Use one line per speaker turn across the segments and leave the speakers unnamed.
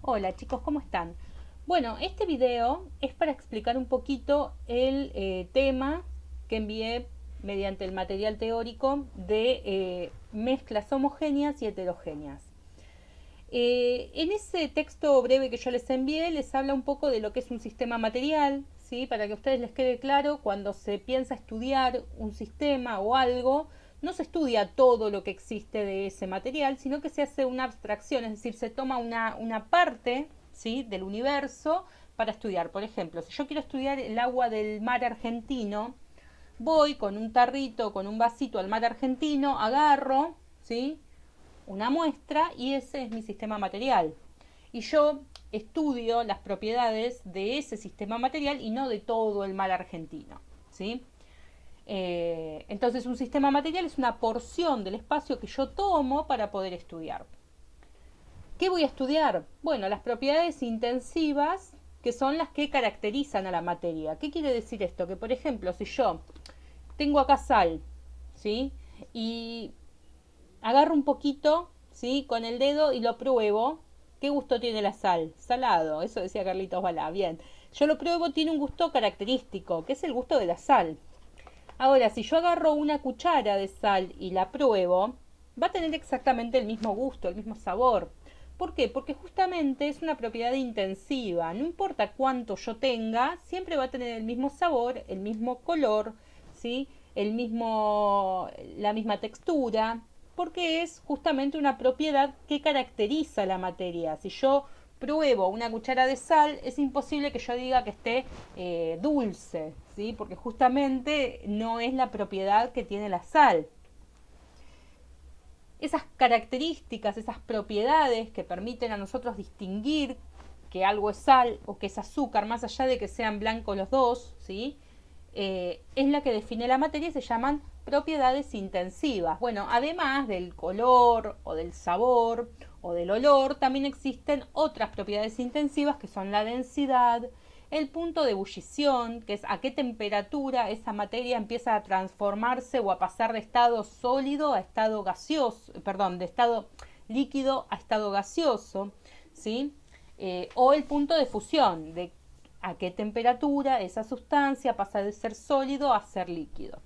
Hola chicos, ¿cómo están? Bueno, este video es para explicar un poquito el tema que envié mediante el material teórico de mezclas homogéneas y heterogéneas. En ese texto breve que yo les envié les habla un poco de lo que es un sistema material, ¿sí? Para que a ustedes les quede claro, cuando se piensa estudiar un sistema o algo, no se estudia todo lo que existe de ese material, sino que se hace una abstracción, es decir, se toma una parte, ¿sí?, del universo para estudiar. Por ejemplo, si yo quiero estudiar el agua del mar argentino, voy con un tarrito, con un vasito al mar argentino, agarro, ¿sí?, una muestra y ese es mi sistema material. Y yo estudio las propiedades de ese sistema material y no de todo el mar argentino, ¿sí? Entonces un sistema material es una porción del espacio que yo tomo para poder estudiar. ¿Qué voy a estudiar? Bueno, las propiedades intensivas, que son las que caracterizan a la materia. ¿Qué quiere decir esto? Que por ejemplo, si yo tengo acá sal, ¿sí?, y agarro un poquito, ¿sí?, con el dedo y lo pruebo. ¿Qué gusto tiene la sal? Salado, eso decía Carlitos Balá. Bien, yo lo pruebo, tiene un gusto característico, que es el gusto de la sal. Ahora, si yo agarro una cuchara de sal y la pruebo, va a tener exactamente el mismo gusto, el mismo sabor. ¿Por qué? Porque justamente es una propiedad intensiva. No importa cuánto yo tenga, siempre va a tener el mismo sabor, el mismo color, ¿sí?, la misma textura, porque es justamente una propiedad que caracteriza la materia. Si yo pruebo una cuchara de sal, es imposible que yo diga que esté dulce, ¿sí?, porque justamente no es la propiedad que tiene la sal. Esas características, esas propiedades que permiten a nosotros distinguir que algo es sal o que es azúcar, más allá de que sean blancos los dos, ¿sí?, es la que define la materia y se llaman propiedades intensivas. Bueno, además del color o del sabor o del olor, también existen otras propiedades intensivas que son la densidad, el punto de ebullición, que es a qué temperatura esa materia empieza a transformarse o a pasar de estado sólido a estado gaseoso, perdón, de estado líquido a estado gaseoso, ¿sí? O el punto de fusión, de a qué temperatura esa sustancia pasa de ser sólido a ser líquido.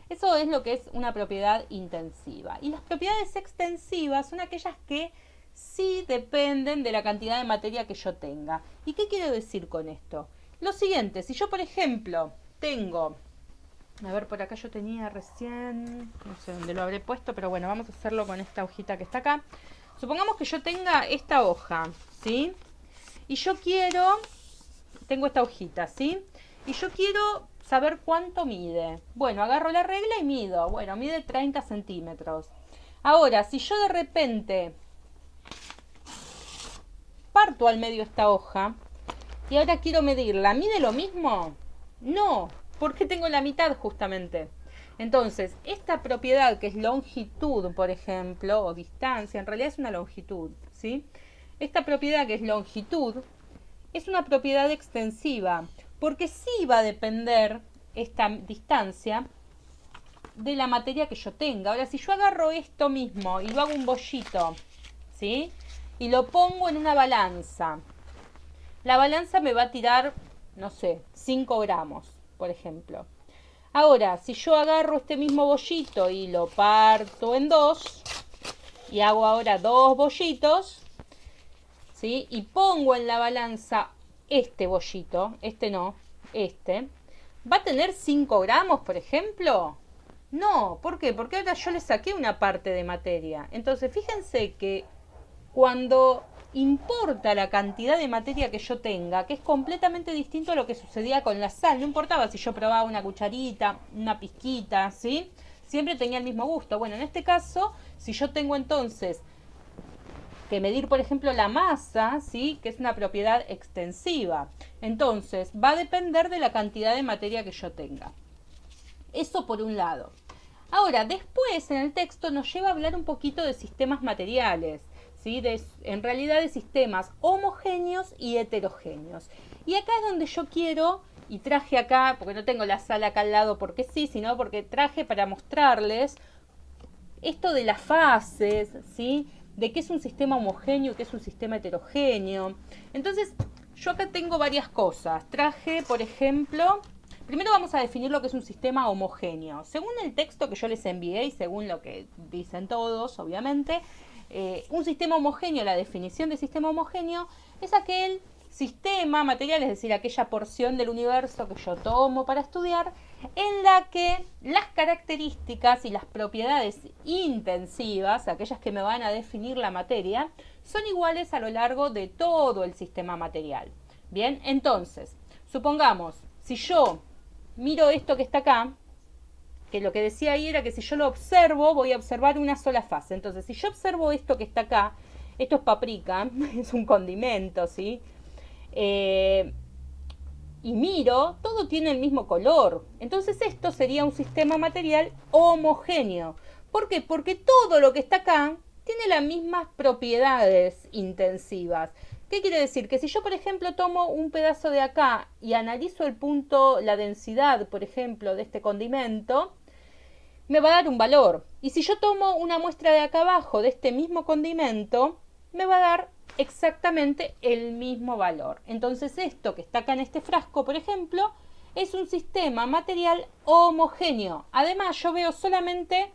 Eso es lo que es una propiedad intensiva. Y las propiedades extensivas son aquellas que sí dependen de la cantidad de materia que yo tenga. ¿Y qué quiero decir con esto? Lo siguiente, si yo por ejemplo tengo, a ver, por acá yo tenía recién, no sé dónde lo habré puesto, pero bueno, vamos a hacerlo con esta hojita que está acá. Supongamos que yo tenga esta hoja, ¿sí? Y yo tengo esta hojita, ¿sí? Y yo quiero saber cuánto mide. Bueno, agarro la regla y mido. Bueno, mide 30 centímetros. Ahora, si yo de repente parto al medio esta hoja y ahora quiero medirla, ¿mide lo mismo? No, porque tengo la mitad justamente. Entonces, esta propiedad que es longitud, por ejemplo, o distancia, en realidad es una longitud, ¿sí? Esta propiedad que es longitud es una propiedad extensiva, porque sí va a depender esta distancia de la materia que yo tenga. Ahora, si yo agarro esto mismo y lo hago un bollito, ¿sí?, y lo pongo en una balanza, la balanza me va a tirar, no sé, 5 gramos, por ejemplo. Ahora, si yo agarro este mismo bollito y lo parto en dos, y hago ahora dos bollitos, ¿sí?, y pongo en la balanza este bollito, este no, este, ¿va a tener 5 gramos, por ejemplo? No, ¿por qué? Porque ahora yo le saqué una parte de materia. Entonces, fíjense que cuando importa la cantidad de materia que yo tenga, que es completamente distinto a lo que sucedía con la sal, no importaba si yo probaba una cucharita, una pizquita, ¿sí? Siempre tenía el mismo gusto. Bueno, en este caso, si yo tengo entonces que medir, por ejemplo, la masa, ¿sí?, que es una propiedad extensiva. Entonces, va a depender de la cantidad de materia que yo tenga. Eso por un lado. Ahora, después en el texto nos lleva a hablar un poquito de sistemas materiales, ¿sí?, en realidad de sistemas homogéneos y heterogéneos. Y acá es donde yo quiero, y traje acá, porque no tengo la sala acá al lado porque sí, sino porque traje para mostrarles esto de las fases, ¿sí?, de qué es un sistema homogéneo y qué es un sistema heterogéneo. Entonces, yo acá tengo varias cosas. Traje, por ejemplo, primero vamos a definir lo que es un sistema homogéneo. Según el texto que yo les envié y según lo que dicen todos, obviamente, un sistema homogéneo, la definición de sistema homogéneo, es aquel sistema material, es decir, aquella porción del universo que yo tomo para estudiar, en la que las características y las propiedades intensivas, aquellas que me van a definir la materia, son iguales a lo largo de todo el sistema material. Bien, entonces, supongamos, si yo miro esto que está acá, que lo que decía ahí era que si yo lo observo, voy a observar una sola fase. Entonces, si yo observo esto que está acá, esto es paprika, es un condimento, ¿sí? Y miro, todo tiene el mismo color. Entonces esto sería un sistema material homogéneo. ¿Por qué? Porque todo lo que está acá tiene las mismas propiedades intensivas. ¿Qué quiere decir? Que si yo, por ejemplo, tomo un pedazo de acá y analizo el punto, la densidad, por ejemplo, de este condimento, me va a dar un valor. Y si yo tomo una muestra de acá abajo de este mismo condimento, me va a dar exactamente el mismo valor. Entonces esto que está acá en este frasco, por ejemplo, es un sistema material homogéneo. Además, yo veo solamente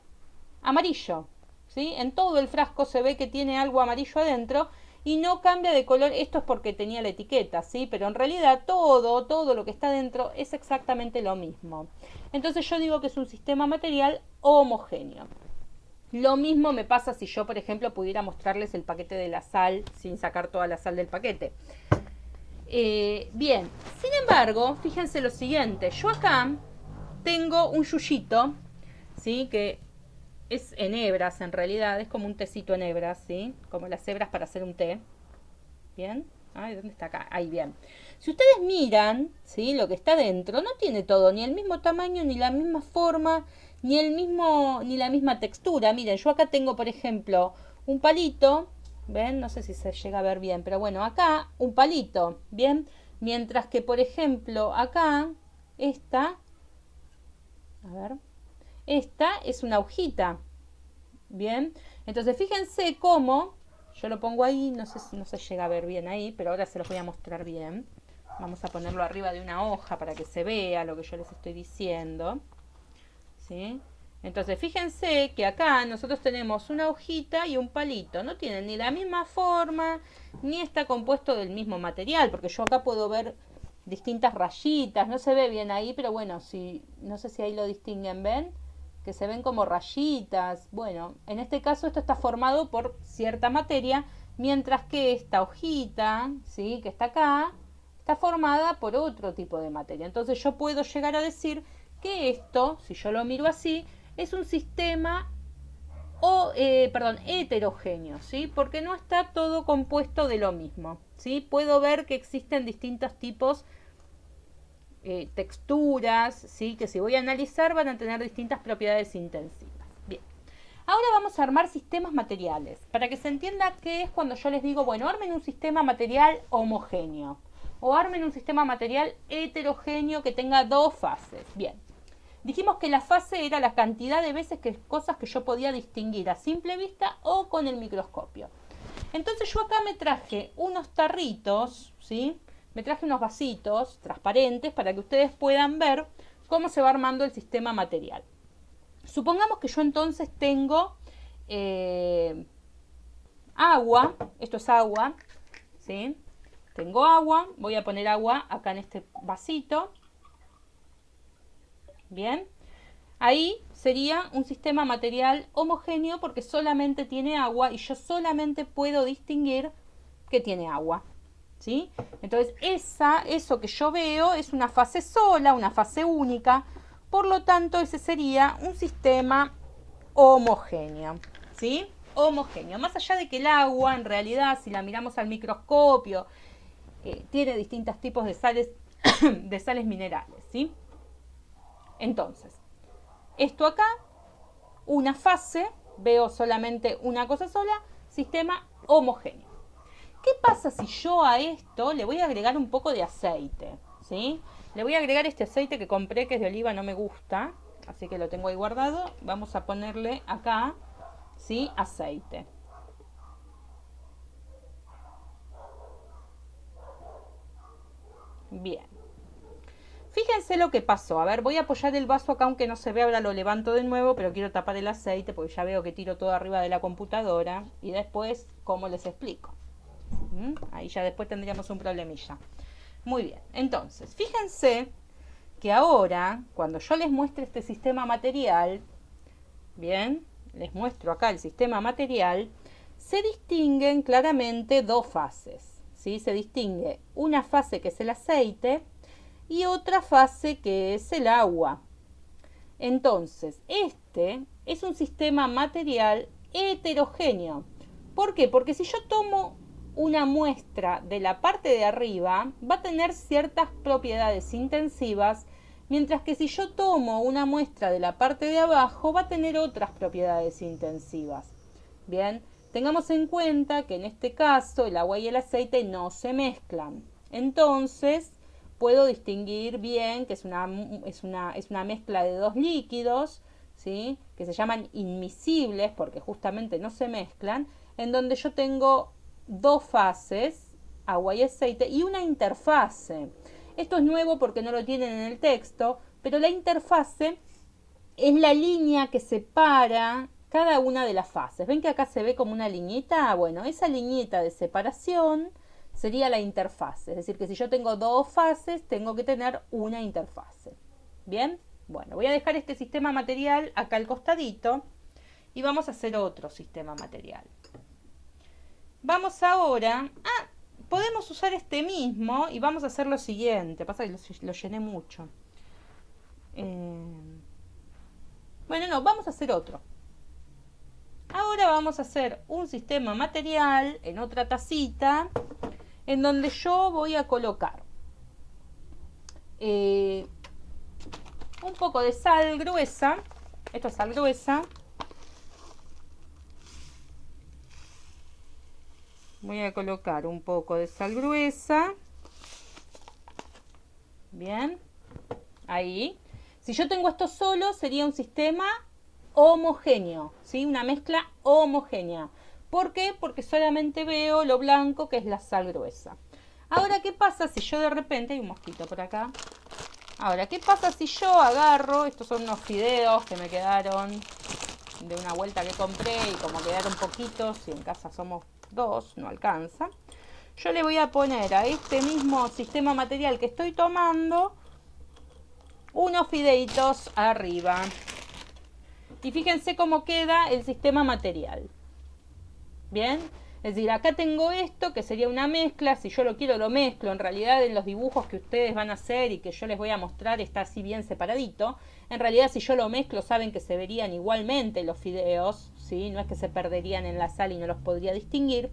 amarillo, ¿sí? En todo el frasco se ve que tiene algo amarillo adentro y no cambia de color. Esto es porque tenía la etiqueta, ¿sí? Pero en realidad todo lo que está dentro es exactamente lo mismo. Entonces yo digo que es un sistema material homogéneo. Lo mismo me pasa si yo, por ejemplo, pudiera mostrarles el paquete de la sal sin sacar toda la sal del paquete. Bien, sin embargo, fíjense lo siguiente. Yo acá tengo un yuyito, ¿sí? Que es en hebras en realidad, es como un tecito en hebras, ¿sí? Como las hebras para hacer un té. ¿Bien? Ay, ¿dónde está acá? Ahí, bien. Si ustedes miran, ¿sí? Lo que está dentro, no tiene todo, ni el mismo tamaño, ni la misma forma, ni la misma textura. Miren, yo acá tengo, por ejemplo, un palito, ¿ven? No sé si se llega a ver bien, pero bueno, acá un palito, ¿bien? Mientras que, por ejemplo, acá, esta es una hojita, ¿bien? Entonces, fíjense cómo, yo lo pongo ahí, no sé si no se llega a ver bien ahí, pero ahora se los voy a mostrar bien. Vamos a ponerlo arriba de una hoja para que se vea lo que yo les estoy diciendo, ¿sí? Entonces fíjense que acá nosotros tenemos una hojita y un palito. No tienen ni la misma forma, ni está compuesto del mismo material, porque yo acá puedo ver distintas rayitas. No se ve bien ahí, pero bueno, no sé si ahí lo distinguen, ¿ven? Que se ven como rayitas. Bueno, en este caso esto está formado por cierta materia, mientras que esta hojita, ¿sí? Que está acá, está formada por otro tipo de materia. Entonces yo puedo llegar a decir que esto, si yo lo miro así, es un sistema heterogéneo, ¿sí? Porque no está todo compuesto de lo mismo, ¿sí? Puedo ver que existen distintos tipos, texturas, ¿sí? Que si voy a analizar van a tener distintas propiedades intensivas. Bien. Ahora vamos a armar sistemas materiales, para que se entienda qué es cuando yo les digo, bueno, armen un sistema material homogéneo, o armen un sistema material heterogéneo que tenga dos fases. Bien. Dijimos que la fase era la cantidad de veces que cosas que yo podía distinguir a simple vista o con el microscopio. Entonces yo acá me traje unos tarritos, ¿sí? Me traje unos vasitos transparentes para que ustedes puedan ver cómo se va armando el sistema material. Supongamos que yo entonces tengo agua, esto es agua, ¿sí? Tengo agua, voy a poner agua acá en este vasito. Bien, ahí sería un sistema material homogéneo porque solamente tiene agua y yo solamente puedo distinguir que tiene agua, ¿sí? Entonces eso que yo veo es una fase sola, una fase única, por lo tanto ese sería un sistema homogéneo, ¿sí? Homogéneo, más allá de que el agua en realidad, si la miramos al microscopio, tiene distintos tipos de sales, de sales minerales, ¿sí? Entonces, esto acá, una fase, veo solamente una cosa sola, sistema homogéneo. ¿Qué pasa si yo a esto le voy a agregar un poco de aceite? ¿Sí? Le voy a agregar este aceite que compré, que es de oliva, no me gusta, así que lo tengo ahí guardado. Vamos a ponerle acá, ¿sí? Aceite. Bien. Fíjense lo que pasó. A ver, voy a apoyar el vaso acá, aunque no se ve, ahora lo levanto de nuevo, pero quiero tapar el aceite porque ya veo que tiro todo arriba de la computadora. Y después, ¿cómo les explico? Ahí ya después tendríamos un problemilla. Muy bien, entonces, fíjense que ahora, cuando yo les muestre este sistema material, bien, les muestro acá el sistema material, se distinguen claramente dos fases, ¿sí? Se distingue una fase que es el aceite y otra fase que es el agua. Entonces, este es un sistema material heterogéneo. ¿Por qué? Porque si yo tomo una muestra de la parte de arriba, va a tener ciertas propiedades intensivas, mientras que si yo tomo una muestra de la parte de abajo, va a tener otras propiedades intensivas. Bien, tengamos en cuenta que en este caso el agua y el aceite no se mezclan. Entonces, puedo distinguir bien que es una mezcla de dos líquidos, ¿sí? Que se llaman inmiscibles porque justamente no se mezclan, en donde yo tengo dos fases, agua y aceite, y una interfase. Esto es nuevo porque no lo tienen en el texto, pero la interfase es la línea que separa cada una de las fases. ¿Ven que acá se ve como una liñita? Bueno, esa liñita de separación sería la interfase. Es decir, que si yo tengo dos fases, tengo que tener una interfase. ¿Bien? Bueno, voy a dejar este sistema material acá al costadito y vamos a hacer otro sistema material. Vamos ahora podemos usar este mismo y vamos a hacer lo siguiente. Pasa que lo llené mucho. Bueno, no, vamos a hacer otro. Ahora vamos a hacer un sistema material en otra tacita en donde yo voy a colocar un poco de sal gruesa. Esto es sal gruesa. Voy a colocar un poco de sal gruesa. Bien. Ahí. Si yo tengo esto solo, sería un sistema homogéneo, ¿sí? Una mezcla homogénea. ¿Por qué? Porque solamente veo lo blanco, que es la sal gruesa. Ahora, ¿qué pasa si yo de repente... Hay un mosquito por acá. Ahora, ¿qué pasa si yo agarro... Estos son unos fideos que me quedaron de una vuelta que compré y como quedaron poquitos, y en casa somos dos, no alcanza. Yo le voy a poner a este mismo sistema material que estoy tomando unos fideitos arriba. Y fíjense cómo queda el sistema material. Bien, es decir, acá tengo esto que sería una mezcla. Si yo lo quiero, lo mezclo. En realidad, en los dibujos que ustedes van a hacer y que yo les voy a mostrar, está así bien separadito. En realidad, si yo lo mezclo, saben que se verían igualmente los fideos, ¿sí? No es que se perderían en la sal y no los podría distinguir.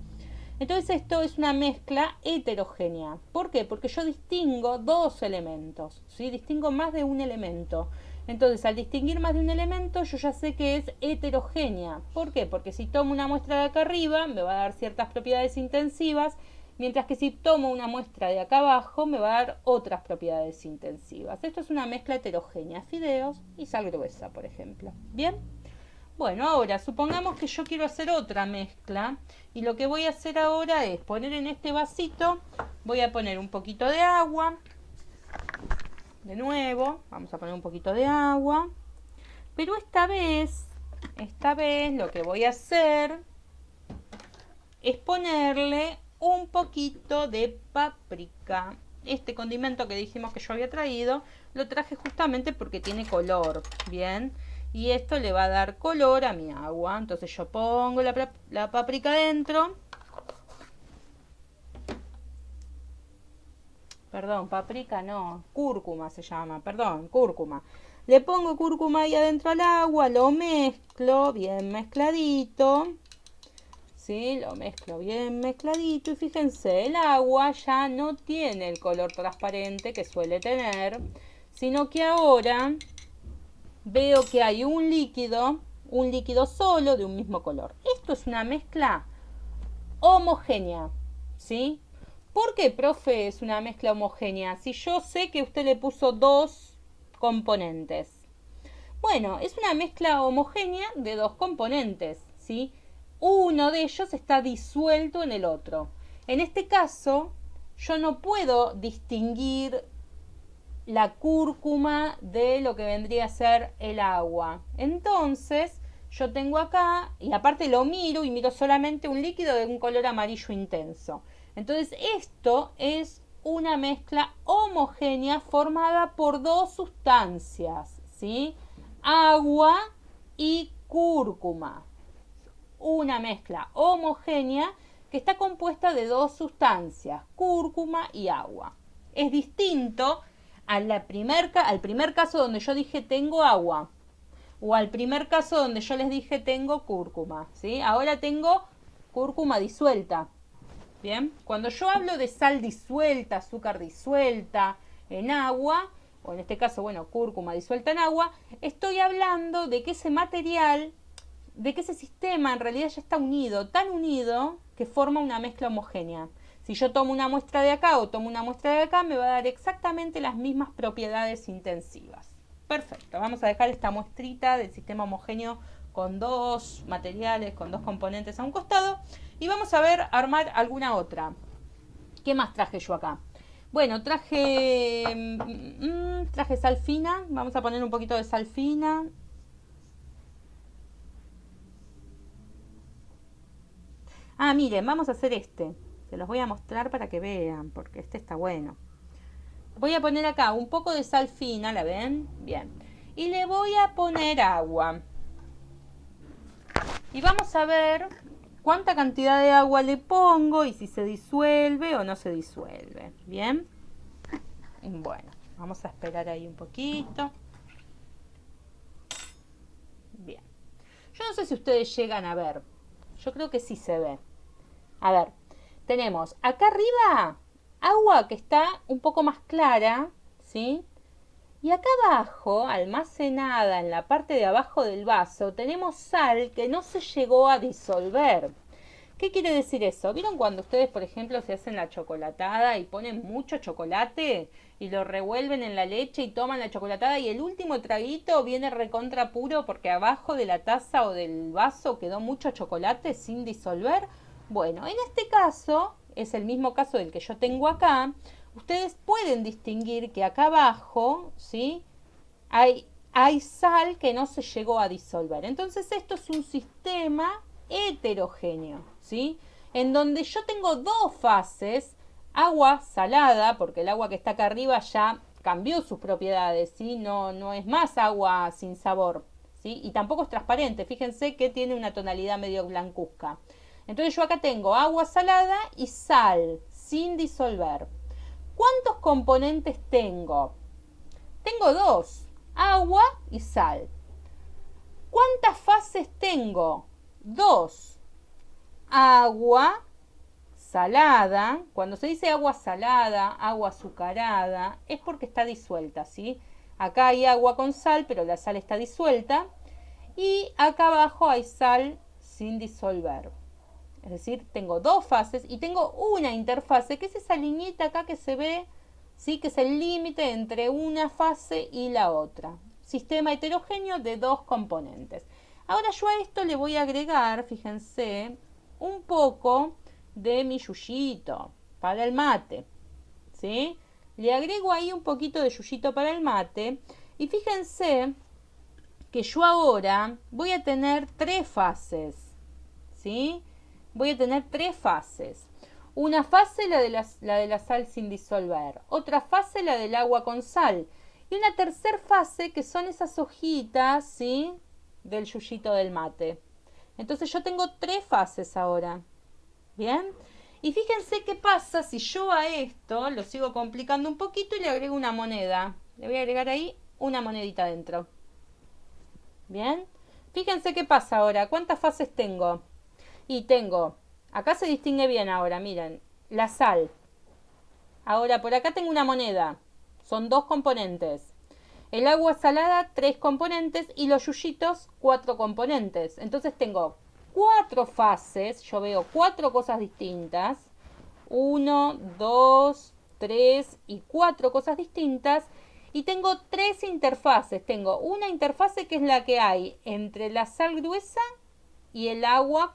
Entonces esto es una mezcla heterogénea. ¿Por qué? Porque yo distingo dos elementos, ¿sí? Distingo más de un elemento. Entonces, al distinguir más de un elemento, yo ya sé que es heterogénea. ¿Por qué? Porque si tomo una muestra de acá arriba, me va a dar ciertas propiedades intensivas, mientras que si tomo una muestra de acá abajo, me va a dar otras propiedades intensivas. Esto es una mezcla heterogénea, fideos y sal gruesa, por ejemplo. ¿Bien? Bueno, ahora supongamos que yo quiero hacer otra mezcla y lo que voy a hacer ahora es poner en este vasito, voy a poner un poquito de agua, de nuevo, vamos a poner un poquito de agua, pero esta vez lo que voy a hacer es ponerle un poquito de páprica. Este condimento que dijimos que yo había traído, lo traje justamente porque tiene color, ¿bien? Y esto le va a dar color a mi agua. Entonces yo pongo la páprica dentro. Perdón, páprica no, cúrcuma se llama, perdón, cúrcuma. Le pongo cúrcuma ahí adentro al agua, lo mezclo bien mezcladito. ¿Sí? Lo mezclo bien mezcladito y fíjense, el agua ya no tiene el color transparente que suele tener, sino que ahora veo que hay un líquido solo de un mismo color. Esto es una mezcla homogénea, ¿sí? ¿Por qué, profe, es una mezcla homogénea? Si yo sé que usted le puso dos componentes. Bueno, es una mezcla homogénea de dos componentes, ¿sí? Uno de ellos está disuelto en el otro. En este caso, yo no puedo distinguir la cúrcuma de lo que vendría a ser el agua. Entonces, yo tengo acá, y aparte lo miro y miro solamente un líquido de un color amarillo intenso. Entonces, esto es una mezcla homogénea formada por dos sustancias, ¿sí? Agua y cúrcuma. Una mezcla homogénea que está compuesta de dos sustancias, cúrcuma y agua. Es distinto al primer caso donde yo dije tengo agua, o al primer caso donde yo les dije tengo cúrcuma, ¿sí? Ahora tengo cúrcuma disuelta. Bien, cuando yo hablo de sal disuelta, azúcar disuelta en agua, o en este caso, bueno, cúrcuma disuelta en agua, estoy hablando de que ese material, de que ese sistema en realidad ya está unido, tan unido que forma una mezcla homogénea. Si yo tomo una muestra de acá o tomo una muestra de acá, me va a dar exactamente las mismas propiedades intensivas. Perfecto, vamos a dejar esta muestrita del sistema homogéneo con dos materiales, con dos componentes a un costado, y vamos a ver armar alguna otra. ¿Qué más traje yo acá? Bueno, traje sal fina, vamos a poner un poquito de sal fina. Ah, miren, vamos a hacer este. Se los voy a mostrar para que vean, porque este está bueno. Voy a poner acá un poco de sal fina, ¿la ven? Bien. Y le voy a poner agua. Y vamos a ver cuánta cantidad de agua le pongo y si se disuelve o no se disuelve. ¿Bien? Bueno, vamos a esperar ahí un poquito. Bien. Yo no sé si ustedes llegan a ver. Yo creo que sí se ve. A ver, tenemos acá arriba agua que está un poco más clara, ¿sí? Y acá abajo, almacenada en la parte de abajo del vaso, tenemos sal que no se llegó a disolver. ¿Qué quiere decir eso? ¿Vieron cuando ustedes, por ejemplo, se hacen la chocolatada y ponen mucho chocolate y lo revuelven en la leche y toman la chocolatada y el último traguito viene recontra puro porque abajo de la taza o del vaso quedó mucho chocolate sin disolver? Bueno, en este caso, es el mismo caso del que yo tengo acá, ustedes pueden distinguir que acá abajo, ¿sí? Hay sal que no se llegó a disolver. Entonces esto es un sistema heterogéneo, ¿sí? En donde yo tengo dos fases, agua salada, porque el agua que está acá arriba ya cambió sus propiedades, ¿sí? No es más agua sin sabor, ¿sí? Y tampoco es transparente, fíjense que tiene una tonalidad medio blancuzca. Entonces yo acá tengo agua salada y sal sin disolver. ¿Cuántos componentes tengo? Tengo dos, agua y sal. ¿Cuántas fases tengo? Dos. Agua salada. Cuando se dice agua salada, agua azucarada, es porque está disuelta, ¿sí? Acá hay agua con sal, pero la sal está disuelta. Y acá abajo hay sal sin disolver. Es decir, tengo dos fases y tengo una interfase, que es esa liñita acá que se ve, ¿sí? Que es el límite entre una fase y la otra. Sistema heterogéneo de dos componentes. Ahora yo a esto le voy a agregar, fíjense, un poco de mi yuyito para el mate, ¿sí? Le agrego ahí un poquito de yuyito para el mate y fíjense que yo ahora voy a tener tres fases, ¿sí? Voy a tener tres fases. Una fase la de la sal sin disolver, otra fase la del agua con sal y una tercera fase que son esas hojitas, ¿sí? Del yuyito del mate. Entonces yo tengo tres fases ahora. ¿Bien? Y fíjense qué pasa si yo a esto lo sigo complicando un poquito y le agrego una moneda. Le voy a agregar ahí una monedita dentro. ¿Bien? Fíjense qué pasa ahora. ¿Cuántas fases tengo? Y tengo, acá se distingue bien ahora, miren, la sal. Ahora por acá tengo una moneda, son dos componentes. El agua salada, tres componentes y los yuyitos, cuatro componentes. Entonces tengo cuatro fases, yo veo cuatro cosas distintas. Uno, dos, tres y cuatro cosas distintas. Y tengo tres interfaces. Tengo una interfase que es la que hay entre la sal gruesa y el agua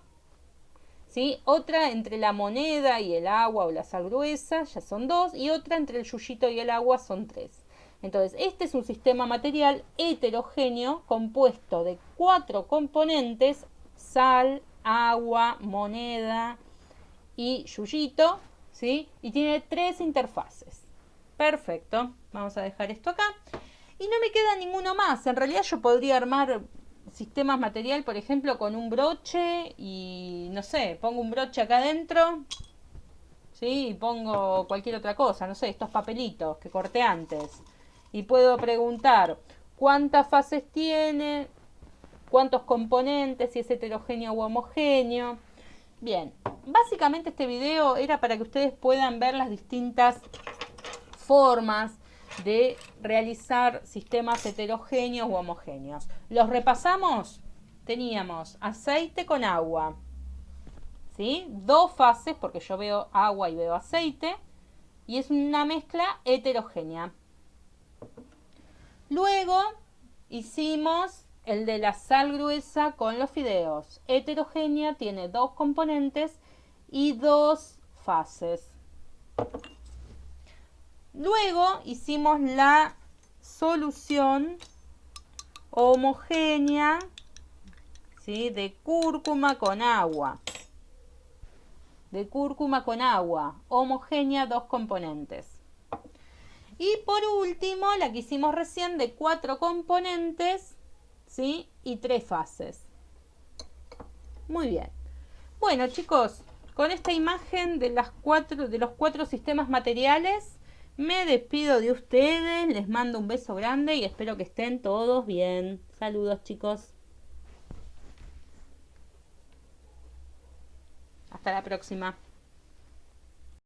¿sí? Otra entre la moneda y el agua o la sal gruesa, ya son 2, y otra entre el yuyito y el agua son 3. Entonces, este es un sistema material heterogéneo compuesto de 4 componentes: sal, agua, moneda y yuyito, ¿sí? Y tiene 3 interfaces. Perfecto, vamos a dejar esto acá. Y no me queda ninguno más. En realidad yo podría armar sistemas material, por ejemplo, con un broche y, no sé, pongo un broche acá adentro, ¿sí? Y pongo cualquier otra cosa, no sé, estos papelitos que corté antes. Y puedo preguntar cuántas fases tiene, cuántos componentes, si es heterogéneo u homogéneo. Bien, básicamente este video era para que ustedes puedan ver las distintas formas de realizar sistemas heterogéneos u homogéneos. Los repasamos. Teníamos aceite con agua, ¿sí? 2 fases, porque yo veo agua y veo aceite, y es una mezcla heterogénea. Luego hicimos el de la sal gruesa con los fideos. Heterogénea, tiene 2 componentes y 2 fases. Luego hicimos la solución homogénea, ¿sí? De cúrcuma con agua. De cúrcuma con agua, homogénea, 2 componentes. Y por último, la que hicimos recién de 4 componentes, ¿sí? Y 3 fases. Muy bien. Bueno, chicos, con esta imagen de los 4 sistemas materiales, me despido de ustedes, les mando un beso grande y espero que estén todos bien. Saludos, chicos. Hasta la próxima.